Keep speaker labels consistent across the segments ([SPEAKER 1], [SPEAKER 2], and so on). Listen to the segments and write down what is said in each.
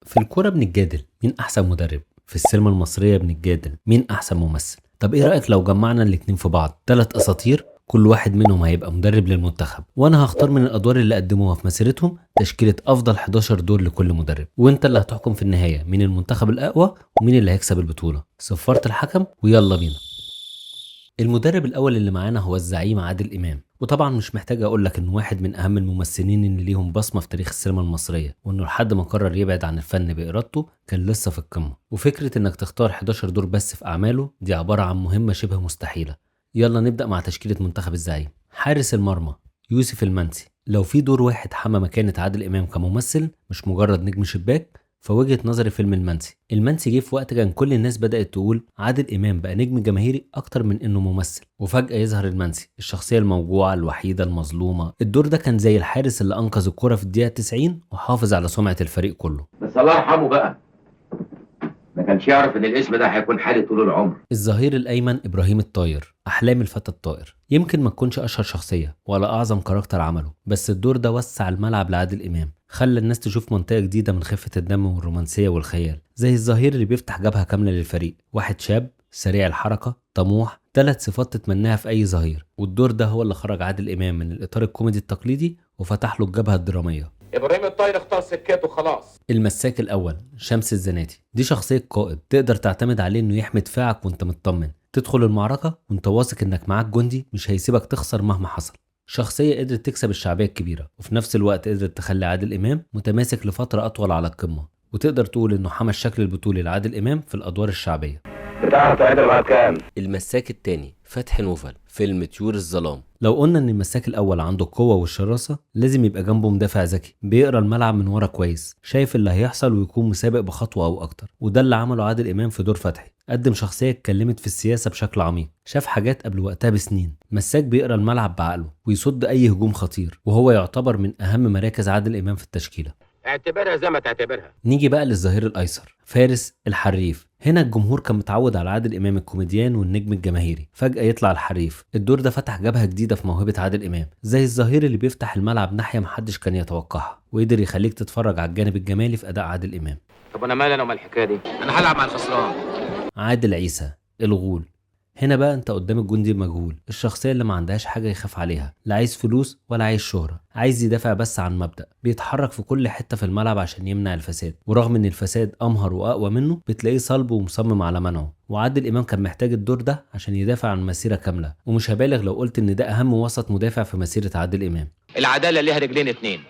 [SPEAKER 1] في الكورة بنتجادل مين أحسن مدرب، في السينما المصرية بنتجادل مين أحسن ممثل. طب إيه رأيك لو جمعنا الاتنين في بعض، تلات أساطير كل واحد منهم هيبقى مدرب للمنتخب، وأنا هختار من الأدوار اللي قدموها في مسيرتهم تشكيلة أفضل 11 دور لكل مدرب، وأنت اللي هتحكم في النهاية مين المنتخب الأقوى ومين اللي هيكسب البطولة. صفارة الحكم ويلا بينا. المدرب الأول اللي معانا هو الزعيم عادل إمام، وطبعا مش محتاج أقول لك إنه واحد من أهم الممثلين اللي ليهم بصمة في تاريخ السينما المصرية، وإنه لحد ما قرر يبعد عن الفن بإرادته كان لسه في القمة. وفكرة إنك تختار 11 دور بس في أعماله دي عبارة عن مهمة شبه مستحيلة. يلا نبدأ مع تشكيلة منتخب الزعيم. حارس المرمى يوسف المنسي. لو في دور واحد حمى مكانة عادل إمام كممثل مش مجرد نجم شباك، فوجهة نظري فيلم المنسي جه في وقت كان كل الناس بدأت تقول عادل إمام بقى نجم جماهيري أكتر من إنه ممثل، وفجأة يظهر المنسي الشخصية الموجوعة الوحيدة المظلومة. الدور ده كان زي الحارس اللي أنقذ الكرة في الدقيقة 90 وحافظ على سمعة الفريق كله.
[SPEAKER 2] بس الله يرحمه بقى، ما كانش يعرف ان الاسم ده هيكون حالي طول العمر.
[SPEAKER 1] الظهير الأيمن إبراهيم الطاير، أحلام الفتى الطائر. يمكن ما تكونش أشهر شخصية ولا أعظم كاركتر عمله، بس الدور ده وسع الملعب لعادل إمام، خلى الناس تشوف منطقة جديدة من خفة الدم والرومانسية والخيال. زي الظهير اللي بيفتح جبهة كاملة للفريق، واحد شاب سريع الحركة طموح، 3 صفات تتمناها في أي ظهير. والدور ده هو اللي خرج عادل إمام من الإطار الكوميدي التقليدي وفتح له الجبهة الدرامية.
[SPEAKER 2] ابراهيم الطاير اختار سكته خلاص.
[SPEAKER 1] المساك الأول شمس الزناتي، دي شخصية قائد تقدر تعتمد عليه إنه يحمي دفاعك وإنت مطمن، تدخل المعركة وإنت واثق إنك معاك جندي مش هيسيبك تخسر مهما حصل. شخصية قدرت تكسب الشعبية الكبيرة، وفي نفس الوقت قدرت تخلي عادل إمام متماسك لفترة أطول على القمة، وتقدر تقول إنه حمى الشكل البطولي لعادل إمام في الأدوار الشعبية.
[SPEAKER 2] بتعرف تعد لغايه كام؟
[SPEAKER 1] المساك التاني فتحي نوفل، فيلم طيور الظلام. لو قلنا ان المساك الاول عنده القوه والشراسه، لازم يبقى جنبه مدافع ذكي بيقرا الملعب من ورا كويس، شايف اللي هيحصل ويكون مسابق بخطوه او اكتر. وده اللي عمله عادل امام في دور فتحي، قدم شخصيه اتكلمت في السياسه بشكل عميق، شاف حاجات قبل وقتها بسنين. مساك بيقرا الملعب بعقله ويصد اي هجوم خطير، وهو يعتبر من اهم مراكز عادل امام في التشكيله.
[SPEAKER 2] اعتبرها زي ما تعتبرها.
[SPEAKER 1] نيجي بقى للظهير الايسر فارس الحريف. هنا الجمهور كان متعود على عادل امام الكوميديان والنجم الجماهيري، فجأة يطلع الحريف. الدور ده فتح جبهة جديدة في موهبة عادل امام، زي الظهير اللي بيفتح الملعب ناحية محدش كان يتوقعها، وقدر يخليك تتفرج على الجانب الجمالي في اداء عادل امام.
[SPEAKER 2] طب انا مالي انا ومال الحكايه دي؟ انا هلعب مع الخسران.
[SPEAKER 1] عادل عيسى الغول. هنا بقى انت قدام الجندي المجهول، الشخصية اللي ما عندهاش حاجة يخاف عليها، لا عايز فلوس ولا عايز شهرة، عايز يدافع بس عن مبدأ. بيتحرك في كل حتة في الملعب عشان يمنع الفساد، ورغم ان الفساد امهر واقوى منه بتلاقيه صلب ومصمم على منعه. وعادل امام كان محتاج الدور ده عشان يدافع عن مسيرة كاملة، ومش هبالغ لو قلت ان ده اهم وسط مدافع في مسيرة عادل امام.
[SPEAKER 2] العداله ليها رجلين اتنين،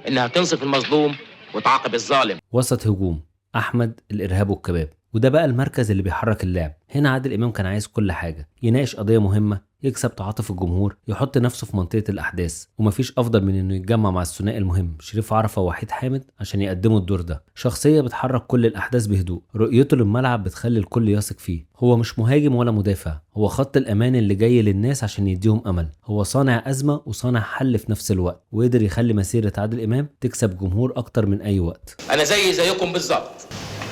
[SPEAKER 2] انها تنصف المظلوم وتعاقب الظالم.
[SPEAKER 1] وسط هجوم احمد الارهاب والكباب، وده بقى المركز اللي بيحرك اللعب. هنا عادل امام كان عايز كل حاجه، يناقش قضيه مهمه، يكسب تعاطف الجمهور، يحط نفسه في منطقه الاحداث. ومفيش افضل من انه يتجمع مع الثنائي المهم شريف عرفة ووحيد حامد عشان يقدموا الدور ده. شخصيه بتحرك كل الاحداث بهدوء، رؤيته للملعب بتخلي الكل يثق فيه. هو مش مهاجم ولا مدافع، هو خط الامان اللي جاي للناس عشان يديهم امل. هو صانع ازمه وصانع حل في نفس الوقت، وقدر يخلي مسيره عادل امام تكسب جمهور اكتر من اي وقت.
[SPEAKER 2] انا زيكم بالظبط،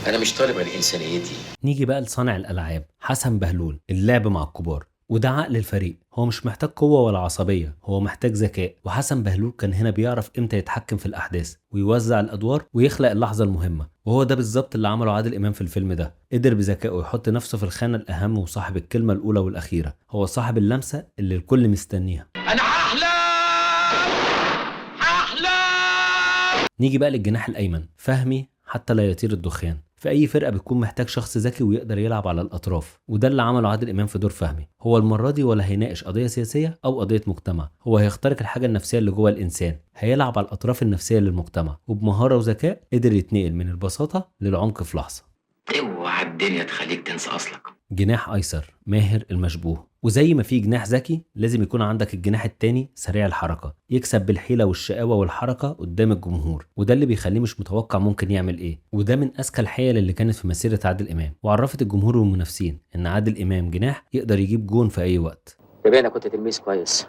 [SPEAKER 2] انا مش طالب عن انسانيتي.
[SPEAKER 1] نيجي بقى لصانع الالعاب حسن بهلول، اللعب مع الكبار، وده عقل الفريق. هو مش محتاج قوة ولا عصبية، هو محتاج ذكاء. وحسن بهلول كان هنا بيعرف امتى يتحكم في الأحداث ويوزع الأدوار ويخلق اللحظة المهمة، وهو ده بالظبط اللي عمله عادل إمام في الفيلم ده. قدر بذكائه يحط نفسه في الخانة الأهم وصاحب الكلمة الأولى والأخيرة، هو صاحب اللمسة اللي الكل مستنيها.
[SPEAKER 2] انا هحلم.
[SPEAKER 1] نيجي بقى للجناح الأيمن فهمي حتى لا يطير الدخان. في اي فرقه بتكون محتاج شخص ذكي ويقدر يلعب على الاطراف، وده اللي عمله عادل امام في دور فهمي. هو المره دي ولا هيناقش قضيه سياسيه او قضيه مجتمع، هو هيخترق الحاجه النفسيه اللي جوه الانسان، هيلعب على الاطراف النفسيه للمجتمع، وبمهاره وذكاء قدر يتنقل من البساطه للعمق في لحظه.
[SPEAKER 2] اوعى الدنيا تخليك تنسى اصلك.
[SPEAKER 1] جناح ايسر ماهر المشبوه. وزي ما في جناح ذكي، لازم يكون عندك الجناح التاني سريع الحركة، يكسب بالحيلة والشقاوة والحركة قدام الجمهور، وده اللي بيخليه مش متوقع ممكن يعمل ايه. وده من اذكى الحيل اللي كانت في مسيرة عادل امام، وعرفت الجمهور والمنافسين ان عادل امام جناح يقدر يجيب جون في اي وقت.
[SPEAKER 3] يبقى انا كنت تلميذ كويس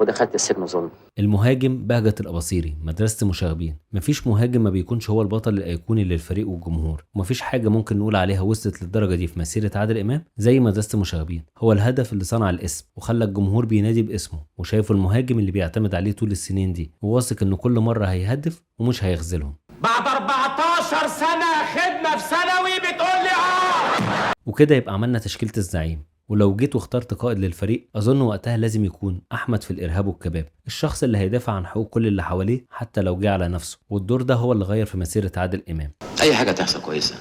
[SPEAKER 3] ودخلت السجن ظلم.
[SPEAKER 1] المهاجم بهجة الأباصيري، مدرسة المشاغبين. مفيش مهاجم ما بيكونش هو البطل الأيقوني للفريق والجمهور، ومفيش حاجة ممكن نقول عليها وصلت للدرجة دي في مسيرة عادل إمام زي مدرسة المشاغبين. هو الهدف اللي صنع الاسم وخلى الجمهور بينادي باسمه، وشايفه المهاجم اللي بيعتمد عليه طول السنين دي، وواثق إنه كل مرة هيهدف ومش هيخذلهم.
[SPEAKER 2] بعد 14
[SPEAKER 4] سنة خدمة في ثانوي بتقول لي
[SPEAKER 1] وكده يبقى عملنا تشكيلة الزعيم. ولو جيت واخترت قائد للفريق اظن وقتها لازم يكون احمد في الارهاب والكباب، الشخص اللي هيدافع عن حقوق كل اللي حواليه حتى لو جه على نفسه، والدور ده هو اللي غير في مسيرة عادل امام.
[SPEAKER 5] اي حاجه تحصل كويسه،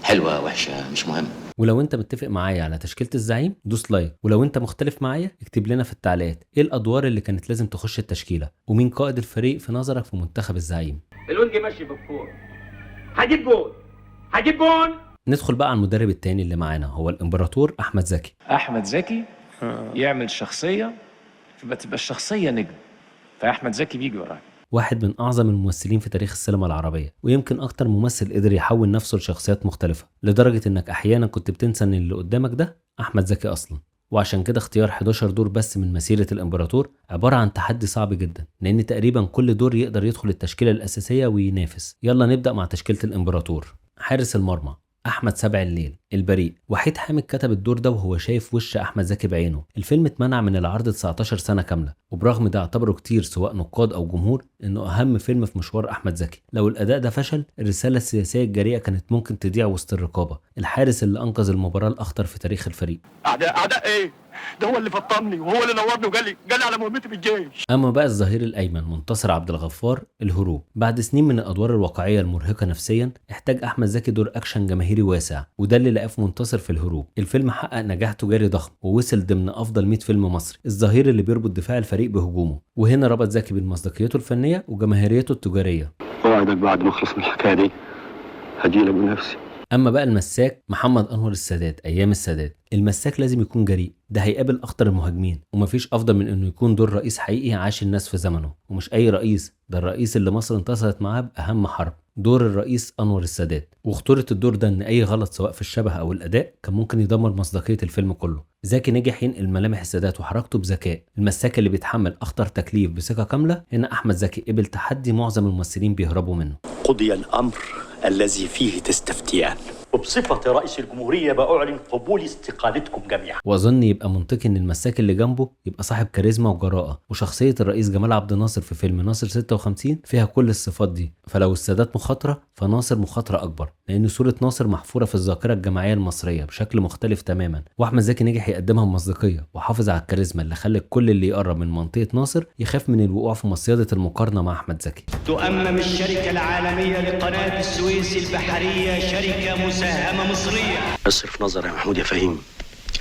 [SPEAKER 5] حلوه وحشه مش مهم.
[SPEAKER 1] ولو انت متفق معايا على تشكيلة الزعيم دوس لايك، ولو انت مختلف معايا اكتب لنا في التعليقات ايه الادوار اللي كانت لازم تخش التشكيلة، ومين قائد الفريق في نظرك في منتخب الزعيم.
[SPEAKER 2] الونجي ماشي بالكوره، هجيب جول هجيب جول.
[SPEAKER 1] ندخل بقى على المدرب التاني اللي معانا، هو الامبراطور احمد زكي.
[SPEAKER 6] احمد زكي يعمل شخصيه فتبقى الشخصيه نجم، فاحمد زكي بيجي وراك.
[SPEAKER 1] واحد من اعظم الممثلين في تاريخ السينما العربية، ويمكن اكتر ممثل قدر يحول نفسه لشخصيات مختلفة لدرجة انك احيانا كنت بتنسى ان اللي قدامك ده احمد زكي اصلا. وعشان كده اختيار 11 دور بس من مسيرة الامبراطور عبارة عن تحدي صعب جدا، لان تقريبا كل دور يقدر يدخل التشكيلة الاساسية وينافس. يلا نبدأ مع تشكيلة الامبراطور. حارس المرمى احمد سبع الليل البريء. وحيد حامد كتب الدور ده وهو شايف وش احمد زكي بعينه. الفيلم اتمنع من العرض 19 سنه كامله، وبرغم ده اعتبره كتير سواء نقاد او جمهور انه اهم فيلم في مشوار احمد زكي. لو الاداء ده فشل الرساله السياسيه الجريئه كانت ممكن تضيع وسط الرقابه. الحارس اللي انقذ المباراه الاخطر في تاريخ الفريق.
[SPEAKER 7] اعداء ايه؟ ده هو اللي فطمني وهو اللي نورني وجالي على مهمتي في الجيش.
[SPEAKER 1] اما بقى الظهير الايمن منتصر عبد الغفار الهروب. بعد سنين من الادوار الواقعيه المرهقه نفسيا احتاج احمد زكي دور اكشن جماهيري واسع، وده اللي لقاه في منتصر في الهروب. الفيلم حقق نجاح تجاري ضخم ووصل ضمن افضل 100 فيلم مصري. الظهير اللي بيربط دفاع الفريق بهجومه، وهنا ربط زكي بين مصداقيته الفنيه وجماهيريته التجاريه.
[SPEAKER 7] اوعدك بعد ما اخلص من الحكايه دي هجيلك بنفسي.
[SPEAKER 1] اما بقى المساك محمد انور السادات ايام السادات. المساك لازم يكون جريء، ده هيقابل اخطر المهاجمين، ومفيش افضل من انه يكون دور رئيس حقيقي عاش الناس في زمنه، ومش اي رئيس، ده الرئيس اللي مصر انتصرت معاه باهم حرب، دور الرئيس انور السادات. وخطوره الدور ده ان اي غلط سواء في الشبه او الاداء كان ممكن يدمر مصداقيه الفيلم كله. زكي نجح ينقل ملامح السادات وحركته بذكاء. المساك اللي بيتحمل اخطر تكليف بثقه كامله. هنا احمد زكي قبل تحدي معظم الممثلين بيهربوا منه.
[SPEAKER 8] قضي الأمر الذي فيه تستفتيان، وبصفة رئيس الجمهورية بأعلن قبول استقالتكم جميعا.
[SPEAKER 1] واظن يبقى منطقي ان المساك اللي جنبه يبقى صاحب كاريزما وجراءه، وشخصيه الرئيس جمال عبد الناصر في فيلم ناصر 56 فيها كل الصفات دي. فلو السادات مخاطره فناصر مخاطره اكبر، لان صوره ناصر محفوره في الذاكره الجماعيه المصريه بشكل مختلف تماما، واحمد زكي نجح يقدمها بمصداقيه وحافظ على الكاريزما اللي خلت كل اللي يقرب من منطقه ناصر يخاف من الوقوع في مصيده المقارنه مع احمد زكي.
[SPEAKER 4] تؤمم الشركة العالمية لقناة السويس البحرية شركة مساهمة مصرية.
[SPEAKER 8] اصرف نظر يا محمود يا فهيم،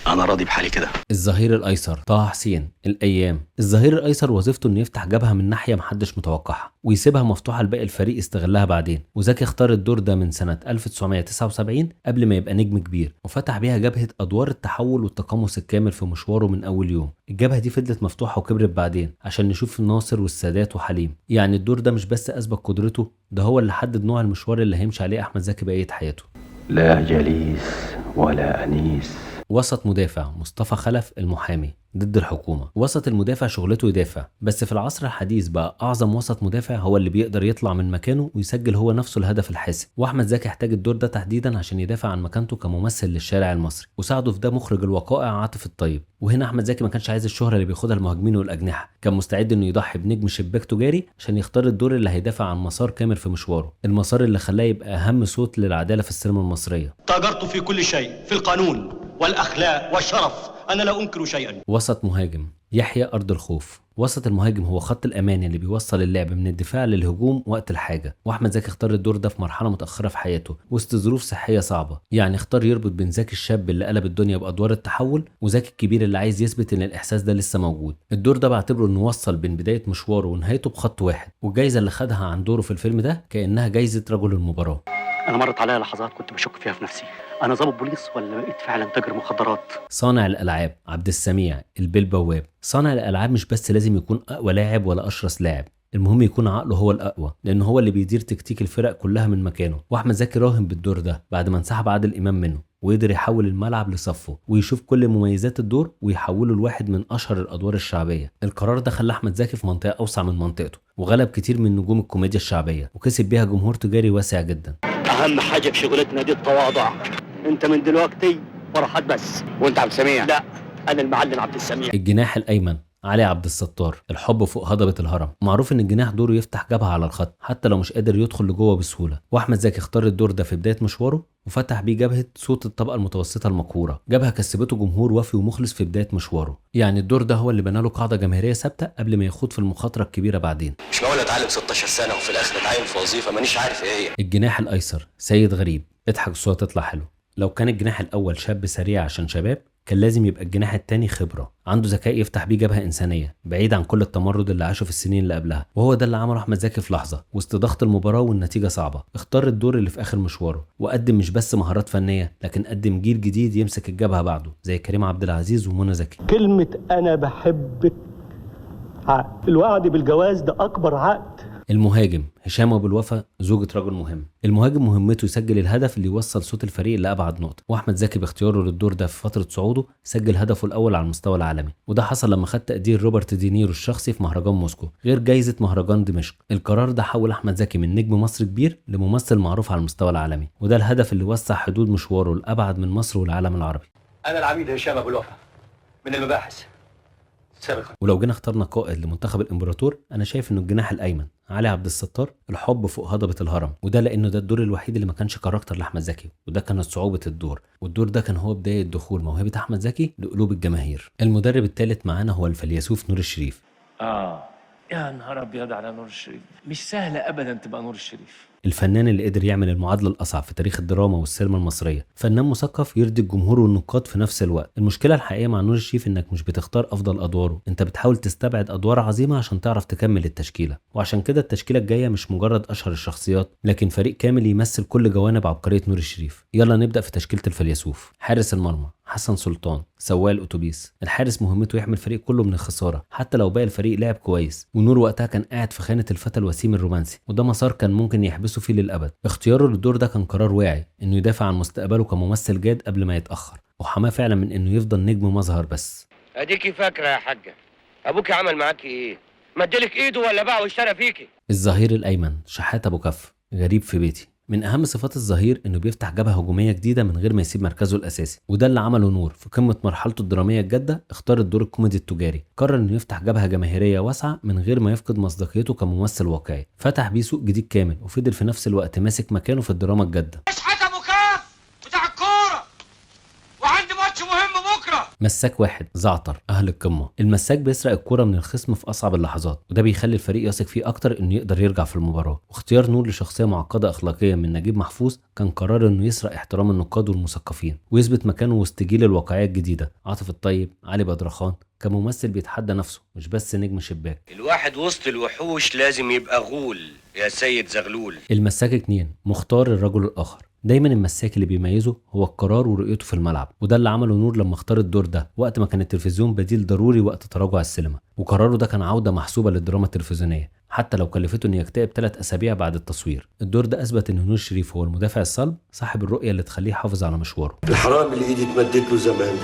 [SPEAKER 8] أنا راضي بحالي كده.
[SPEAKER 1] الظهير الايسر طه حسين الايام. الظهير الايسر وظيفته انه يفتح جبهه من ناحيه محدش متوقعها ويسيبها مفتوحه لباقي الفريق يستغلها بعدين. وزكي اختار الدور ده من سنه 1979 قبل ما يبقى نجم كبير، وفتح بيها جبهه ادوار التحول والتقمص الكامل في مشواره من اول يوم. الجبهه دي فضلت مفتوحه وكبرت بعدين عشان نشوف الناصر والسادات وحليم. يعني الدور ده مش بس اثبت قدرته، ده هو اللي حدد نوع المشوار اللي هيمشي عليه احمد زكي بقيه حياته.
[SPEAKER 7] لا جليس ولا أنيس.
[SPEAKER 1] وسط مدافع مصطفى خلف المحامي ضد الحكومة. وسط المدافع شغلته يدافع، بس في العصر الحديث بقى أعظم وسط مدافع هو اللي بيقدر يطلع من مكانه ويسجل هو نفسه الهدف الحاسم. وأحمد زكي احتاج الدور ده تحديدا عشان يدافع عن مكانته كممثل للشارع المصري، وساعده في ده مخرج الوقائع عاطف الطيب. وهنا أحمد زكي ما كانش عايز الشهرة اللي بياخدها المهاجمين والأجنحة، كان مستعد إنه يضحي بنجم شباك تجاري عشان يختار الدور اللي هيدافع عن مسار كامل في مشواره، المسار اللي خلاه يبقى أهم صوت للعدالة في السينما المصرية.
[SPEAKER 8] تاجرت في كل شيء، في القانون والأخلاق والشرف، أنا لا أنكر شيئا.
[SPEAKER 1] وسط مهاجم يحيى أرض الخوف. وسط المهاجم هو خط الأمان اللي بيوصل اللعب من الدفاع للهجوم وقت الحاجة، وأحمد زكي اختار الدور ده في مرحلة متأخرة في حياته وسط ظروف صحية صعبة. يعني اختار يربط بين زكي الشاب اللي قلب الدنيا بأدوار التحول وزكي الكبير اللي عايز يثبت إن الإحساس ده لسه موجود. الدور ده بعتبره إنه وصل بين بداية مشواره ونهايته بخط واحد، والجايزة اللي خدها عن دوره في الفيلم ده كأنها جايزة رجل المباراة.
[SPEAKER 8] أنا مرت عليا لحظات كنت بشك فيها في نفسي، أنا ضابط بوليس ولا بقيت فعلا تاجر مخدرات؟
[SPEAKER 1] صانع الألعاب عبد السميع البيل بواب. صانع الألعاب مش بس لازم يكون أقوى لاعب ولا أشرس لاعب، المهم يكون عقله هو الأقوى، لأن هو اللي بيدير تكتيك الفرق كلها من مكانه. وأحمد زكي راهن بالدور ده بعد ما انسحب عادل إمام منه، وقدر يحول الملعب لصفه ويشوف كل مميزات الدور ويحوله لواحد من أشهر الأدوار الشعبية. القرار ده خلى أحمد زكي في منطقة أوسع من منطقته، وغلب كتير من نجوم الكوميديا الشعبية وكسب بيها جمهور تجاري واسع جدا.
[SPEAKER 8] أهم حاجة في شغلتنا دي التواضع. أنت من دلوقتي فرحات بس.
[SPEAKER 2] وانت عبد السميع؟
[SPEAKER 8] لا، أنا المعلم عبد السميع.
[SPEAKER 1] الجناح الأيمن علي عبد الستار، الحب فوق هضبة الهرم. معروف ان الجناح دوره يفتح جبهة على الخط حتى لو مش قادر يدخل لجوه بسهولة، واحمد زكي اختار الدور ده في بداية مشواره وفتح بيه جبهة صوت الطبقة المتوسطة المقهورة، جبهة كسبته جمهور وفي ومخلص في بداية مشواره. يعني الدور ده هو اللي بنى له قاعدة جماهيرية ثابتة قبل ما يخوض في المخاطرة الكبيرة بعدين.
[SPEAKER 9] مش معقول اتعلم 16 سنة وفي الاخر اتعين في وظيفة مانيش عارف ايه هي.
[SPEAKER 1] الجناح الايسر سيد غريب، اضحك الصورة تطلع حلو. لو كان الجناح الاول شاب سريع عشان شباب، كان لازم يبقى الجناح التاني خبرة، عنده ذكاء يفتح بيه جبهة إنسانية بعيد عن كل التمرد اللي عاشه في السنين اللي قبلها، وهو ده اللي عمله أحمد زكي في لحظة وسط ضغط المباراة والنتيجة صعبة. اختار الدور اللي في آخر مشواره وقدم مش بس مهارات فنية، لكن قدم جيل جديد يمسك الجبهة بعده زي كريم عبد العزيز ومنى زكي.
[SPEAKER 8] كلمة أنا بحبك عقد، الوعد بالجواز ده أكبر عقد.
[SPEAKER 1] المهاجم هشام ابو الوفا، زوجة رجل مهم. المهاجم مهمته يسجل الهدف اللي يوصل صوت الفريق لأبعد نقطة، واحمد زكي باختياره للدور ده في فترة صعوده سجل هدفه الأول على المستوى العالمي، وده حصل لما خد تقدير روبرت دينيرو الشخصي في مهرجان موسكو غير جايزة مهرجان دمشق. القرار ده حول أحمد زكي من نجم مصر كبير لممثل معروف على المستوى العالمي، وده الهدف اللي وسع حدود مشواره لأبعد من مصر والعالم العربي.
[SPEAKER 9] انا العميد هشام ابو الوفا من المباحث سابقا.
[SPEAKER 1] ولو جينا اخترنا قائد لمنتخب الامبراطور، انا شايف انه الجناح الايمن علي عبد الستار، الحب فوق هضبة الهرم، وده لانه ده الدور الوحيد اللي ما كانش كاركتر لاحمد زكي، وده كانت صعوبة الدور، والدور ده كان هو بداية دخول موهبة احمد زكي لقلوب الجماهير. المدرب الثالث معانا هو الفيلسوف نور الشريف.
[SPEAKER 6] يا نهار ابيض على نور الشريف، مش سهلة ابدا تبقى نور الشريف.
[SPEAKER 1] الفنان اللي قدر يعمل المعادلة الأصعب في تاريخ الدراما والسينما المصرية، فنان مثقف يرضي الجمهور والنقاد في نفس الوقت. المشكلة الحقيقية مع نور الشريف إنك مش بتختار أفضل أدواره، أنت بتحاول تستبعد أدوار عظيمة عشان تعرف تكمل التشكيلة، وعشان كده التشكيلة الجاية مش مجرد أشهر الشخصيات، لكن فريق كامل يمثل كل جوانب عبقرية نور الشريف. يلا نبدأ في تشكيلة الفيلسوف. حارس المرمى حسن سلطان، سواق الأتوبيس. الحارس مهمته يحمي الفريق كله من الخسارة حتى لو باقي الفريق لعب كويس، ونور وقتها كان قاعد في خانة الفتى الوسيم الرومانسي، وده مسار كان ممكن يحبسه فيه للأبد. اختياره للدور ده كان قرار واعي، إنه يدافع عن مستقبله كممثل جاد قبل ما يتأخر، وحماه فعلا من إنه يفضل نجم مظهر بس.
[SPEAKER 10] اديكي فاكرة يا حاجة ابوكي عمل معاكي ايه؟ مدلك ايده ولا باع واشترى فيكي؟
[SPEAKER 1] الظهير الأيمن شحات أبو كف، غريب في بيتي. من أهم صفات الظهير إنه بيفتح جبهة هجومية جديدة من غير ما يسيب مركزه الأساسي، وده اللي عمله نور في قمة مرحلته الدرامية الجادة. اختار الدور الكوميدي التجاري، قرر إنه يفتح جبهة جماهيرية واسعة من غير ما يفقد مصداقيته كممثل واقعي، فتح بيه سوق جديد كامل وفضل في نفس الوقت ماسك مكانه في الدراما الجادة.
[SPEAKER 10] شحات ابو كاف بتاع الكورة وعندي ماتش مهم بكرة.
[SPEAKER 1] مساك واحد زعتر، أهل القمة. المساك بيسرق الكرة من الخصم في أصعب اللحظات، وده بيخلي الفريق يثق فيه أكتر إنه يقدر يرجع في المباراة. واختيار نور لشخصية معقدة أخلاقيا من نجيب محفوظ كان قرار إنه يسرق احترام النقاد والمثقفين ويثبت مكانه وسط جيل الواقعية الجديدة. عاطف الطيب، علي بدرخان، كممثل بيتحدى نفسه مش بس نجم شباك.
[SPEAKER 10] الواحد وسط الوحوش لازم يبقى غول يا سيد زغلول.
[SPEAKER 1] المساك 2 مختار، الرجل الآخر. دايما المساك اللي بيميزه هو القرار ورؤيته في الملعب، وده اللي عمله نور لما اختار الدور ده وقت ما كان التلفزيون بديل ضروري وقت تراجع السينما. وقراره ده كان عودة محسوبة للدراما التلفزيونية حتى لو كلفته انه يكتئب 3 أسابيع بعد التصوير. الدور ده اثبت ان نور الشريف هو المدافع الصلب صاحب الرؤية اللي تخليه يحافظ على مشواره.
[SPEAKER 11] الحرام اللي ايدي اتمدت له زمان،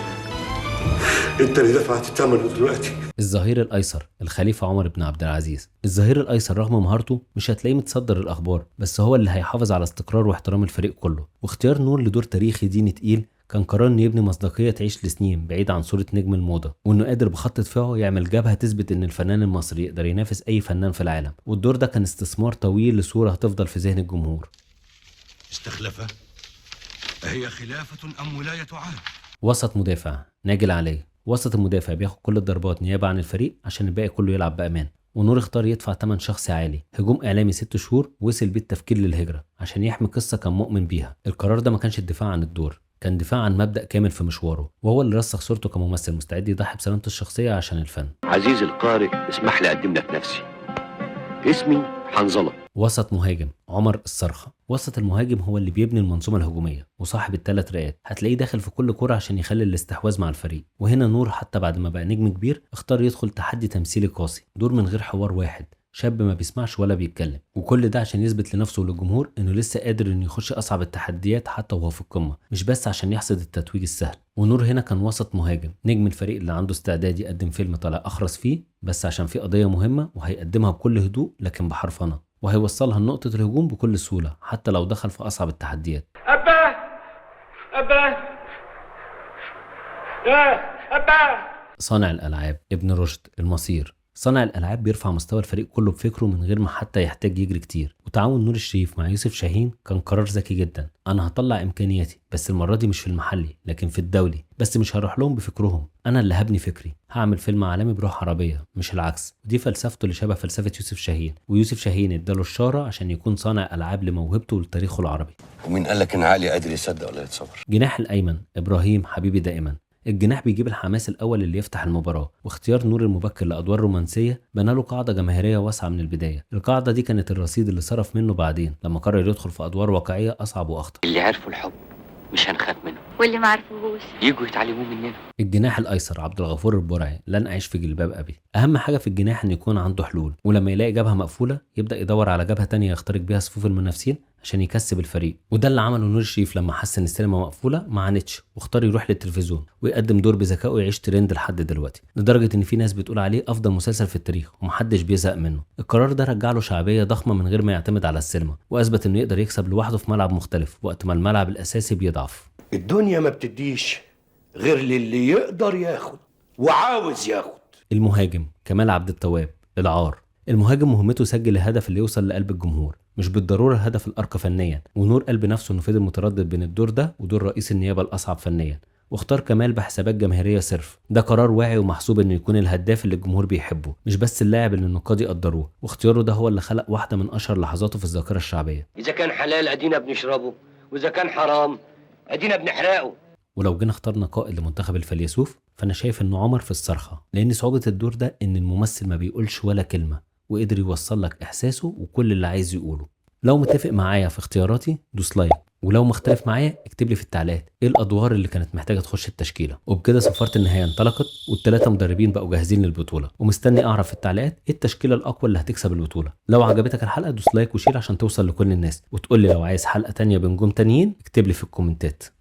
[SPEAKER 11] انت اللي دفعت ثمنه دلوقتي.
[SPEAKER 1] الظهير الايسر الخليفه عمر بن عبد العزيز. الظهير الايسر رغم مهارته مش هتلاقيه متصدر الاخبار، بس هو اللي هيحافظ على استقرار واحترام الفريق كله. واختيار نور لدور تاريخي ديني تقيل كان قرار انه يبني مصداقيه تعيش لسنين بعيد عن صوره نجم الموضه، وانه قادر بخط دفاعه يعمل جبهه تثبت ان الفنان المصري يقدر ينافس اي فنان في العالم. والدور ده كان استثمار طويل لصوره هتفضل في ذهن الجمهور.
[SPEAKER 11] استخلفه هي خلافه ام ولايه عهد.
[SPEAKER 1] وسط مدافع ناجي العلي. وسط المدافع بياخد كل الضربات نيابه عن الفريق عشان الباقي كله يلعب بامان، ونور اختار يدفع ثمن شخصي عالي، هجوم اعلامي 6 شهور وصل بيه التفكير للهجره عشان يحمي قصه كان مؤمن بيها. القرار ده ما كانش الدفاع عن الدور، كان دفاع عن مبدأ كامل في مشواره، وهو اللي رسخ صورته كممثل مستعد يضحي بسلامته الشخصيه عشان الفن.
[SPEAKER 2] عزيزي القارئ، اسمح لي اقدم لك نفسي. اسمي حنظله.
[SPEAKER 1] وسط مهاجم عمر الصرخه. وسط المهاجم هو اللي بيبني المنظومه الهجوميه وصاحب ال3 رئات، هتلاقيه داخل في كل كره عشان يخلي الاستحواذ مع الفريق. وهنا نور حتى بعد ما بقى نجم كبير اختار يدخل تحدي تمثيلي قاسي، دور من غير حوار واحد، شاب ما بيسمعش ولا بيتكلم، وكل ده عشان يثبت لنفسه وللجمهور انه لسه قادر انه يخش اصعب التحديات حتى وهو في القمه، مش بس عشان يحصد التتويج السهل. ونور هنا كان وسط مهاجم، نجم الفريق اللي عنده استعداد يقدم فيلم طالع اخرس فيه بس عشان في قضيه مهمه، وهيقدمها بكل هدوء لكن بحرفنه، وهيوصلها لنقطه الهجوم بكل سهوله حتى لو دخل في اصعب التحديات.
[SPEAKER 10] أبا
[SPEAKER 1] صانع الألعاب ابن رشد. المصير. صانع الألعاب بيرفع مستوى الفريق كله بفكره من غير ما حتى يحتاج يجري كتير. وتعاون نور الشريف مع يوسف شاهين كان قرار ذكي جدا. انا هطلع امكانياتي بس المره دي مش في المحلي لكن في الدولي، بس مش هروح لهم بفكرهم، انا اللي هبني فكري، هعمل فيلم عالمي بروح عربيه مش العكس. ودي فلسفته اللي شبه فلسفه يوسف شاهين، ويوسف شاهين اداله الشاره عشان يكون صانع العاب لموهبته ولتاريخه العربي.
[SPEAKER 11] ومين قال لك ان علي قادر يصدق ولا يتصور؟
[SPEAKER 1] جناح الايمن ابراهيم حبيبي دائما. الجناح بيجيب الحماس الاول اللي يفتح المباراه، واختيار نور المبكر لادوار رومانسيه بنى له قاعده جماهيريه واسعه من البدايه. القاعده دي كانت الرصيد اللي صرف منه بعدين لما قرر يدخل في ادوار واقعيه اصعب واخطر.
[SPEAKER 3] اللي عرفوا الحب مش هنخاف منه،
[SPEAKER 12] واللي ما عرفوهوش
[SPEAKER 3] يجوا يتعلموه مننا.
[SPEAKER 1] الجناح الايسر عبد الغفور البرعي. لن اعيش في جلباب ابي. اهم حاجه في الجناح ان يكون عنده حلول، ولما يلاقي جبهه مقفوله يبدا يدور على جبهه تانية يخترق بيها صفوف المنافسين عشان يكسب الفريق. وده اللي عمله نور الشريف لما حس ان السينما مقفوله ما عانتش واختار يروح للتلفزيون ويقدم دور بذكائه يعيش ترند لحد دلوقتي، لدرجه ان في ناس بتقول عليه افضل مسلسل في التاريخ ومحدش بيزهق منه. القرار ده رجع له شعبيه ضخمه من غير ما يعتمد على السينما، واثبت انه يقدر يكسب لوحده في ملعب مختلف وقت ما الملعب الاساسي بيضعف.
[SPEAKER 11] الدنيا ما بتديش غير للي يقدر ياخد وعاوز ياخد.
[SPEAKER 1] المهاجم كمال عبد التواب. العار. المهاجم مهمته يسجل الهدف اللي يوصل لقلب الجمهور، مش بالضروره الهدف الارقى فنيا. ونور قلب نفسه انه فضل متردد بين الدور ده ودور رئيس النيابه الاصعب فنيا، واختار كمال بحسابات جماهيريه صرف. ده قرار واعي ومحسوب انه يكون الهداف اللي الجمهور بيحبه، مش بس اللاعب اللي النقاد يقدروه. واختياره ده هو اللي خلق واحده من اشهر لحظاته في الذاكره الشعبيه.
[SPEAKER 10] اذا كان حلال ادينا بنشربه، واذا كان حرام ادينا بنحرقه.
[SPEAKER 1] ولو جينا اخترنا قائد لمنتخب الفيلسوف فانا شايف انه عمر في الصرخه، لان صعوبه الدور ده ان الممثل ما بيقولش ولا كلمه وقدر يوصل لك احساسه وكل اللي عايز يقوله. لو متفق معايا في اختياراتي دوس لايك، ولو مختلف معايا اكتب لي في التعليقات ايه الادوار اللي كانت محتاجه تخش التشكيله. وبكده صفاره النهايه انطلقت والثلاثه مدربين بقوا جاهزين للبطوله، ومستني اعرف في التعليقات ايه التشكيله الاقوى اللي هتكسب البطوله. لو عجبتك الحلقه دوس لايك وشير عشان توصل لكل الناس، وتقول لي لو عايز حلقه تانية بنجوم تانيين اكتب لي في الكومنتات.